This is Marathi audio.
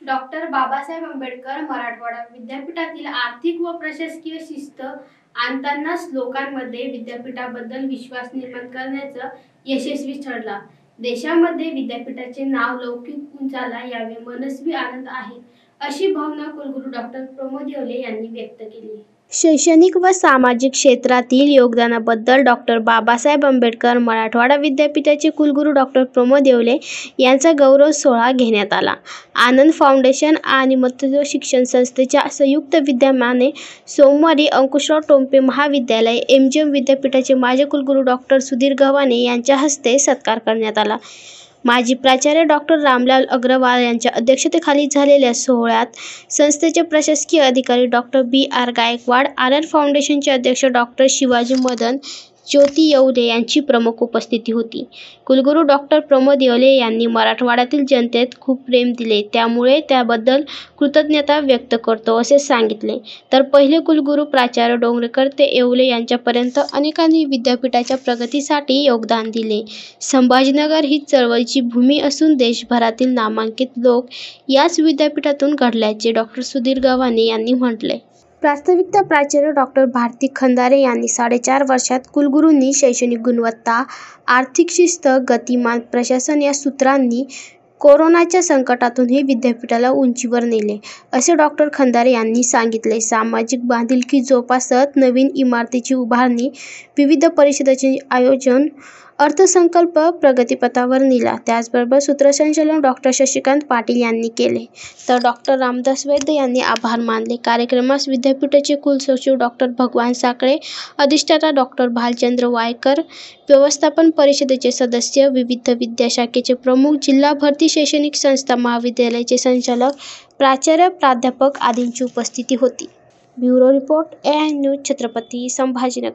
डॉक्टर बाबासाहेब आंबेडकर मराठवाडा विद्यापीठातील आर्थिक व प्रशासकीय शिस्त आणतानाच लोकांमध्ये विद्यापीठाबद्दल विश्वास निर्माण करण्याचं यशस्वी ठरला. देशामध्ये विद्यापीठाचे नाव लौकिक उंचाला यावे मनस्वी आनंद आहे, अशी भावना कुलगुरू डॉक्टर प्रमोद येवले यांनी व्यक्त केली. शैक्षणिक व सामाजिक क्षेत्रातील योगदानाबद्दल डॉक्टर बाबासाहेब आंबेडकर मराठवाडा विद्यापीठाचे कुलगुरू डॉक्टर प्रमोद येवले यांचा गौरव सोहळा घेण्यात आला. आनंद फाउंडेशन आणि मत्स्य शिक्षण संस्थेच्या संयुक्त विद्यमाने सोमवारी अंकुशराव टोंपे महाविद्यालय एमजीएम विद्यापीठाचे माजी कुलगुरू डॉक्टर सुधीर गव्हाणे यांच्या हस्ते सत्कार करण्यात आला. माजी प्राचार्य डॉक्टर रामलाल अग्रवाल यांच्या अध्यक्षतेखाली झालेल्या सोहळ्यात संस्थेचे प्रशासकीय अधिकारी डॉक्टर बी.आर. गायकवाड, आनंद फाउंडेशनचे अध्यक्ष डॉक्टर शिवाजी मदन ज्योती येवले यांची प्रमुख उपस्थिती होती. कुलगुरू डॉक्टर प्रमोद येवले यांनी मराठवाड्यातील जनतेत खूप प्रेम दिले, त्यामुळे त्याबद्दल कृतज्ञता व्यक्त करतो असे सांगितले. तर पहिले कुलगुरू प्राचार्य डोंगरेकर ते येवले यांच्यापर्यंत अनेकांनी विद्यापीठाच्या प्रगतीसाठी योगदान दिले. संभाजीनगर ही चळवळीची भूमी असून देशभरातील नामांकित लोक याच विद्यापीठातून घडल्याचे डॉक्टर सुधीर गव्हाणे यांनी म्हटले. प्रास्ताविकता प्राचार्य डॉक्टर भारती खंदारे यांनी 4.5 वर्षात कुलगुरूंनी शैक्षणिक गुणवत्ता, आर्थिक शिस्त, गतिमान प्रशासन या सूत्रांनी कोरोनाच्या संकटातूनही विद्यापीठाला उंचीवर नेले, असे डॉक्टर खंदारे यांनी सांगितले. सामाजिक बांधिलकी जोपासत नवीन इमारतीची उभारणी, विविध परिषदेचे आयोजन, अर्थसंकल्प प्रगतीपथावर नेला. त्याचबरोबर सूत्रसंचालन डॉक्टर शशिकांत पाटील यांनी केले, तर डॉक्टर रामदास वैद्य यांनी आभार मानले. कार्यक्रमास विद्यापीठाचे कुलसचिव डॉक्टर भगवान साखळे, अधिष्ठाता डॉक्टर भालचंद्र वायकर, व्यवस्थापन परिषदेचे सदस्य, विविध विद्याशाखेचे प्रमुख, जिल्हा भरती शैक्षणिक संस्था महाविद्यालयाचे संचालक, प्राचार्य, प्राध्यापक आदींची उपस्थिती होती. Bureau report, AN news, Chhatrapati Sambhajinagar.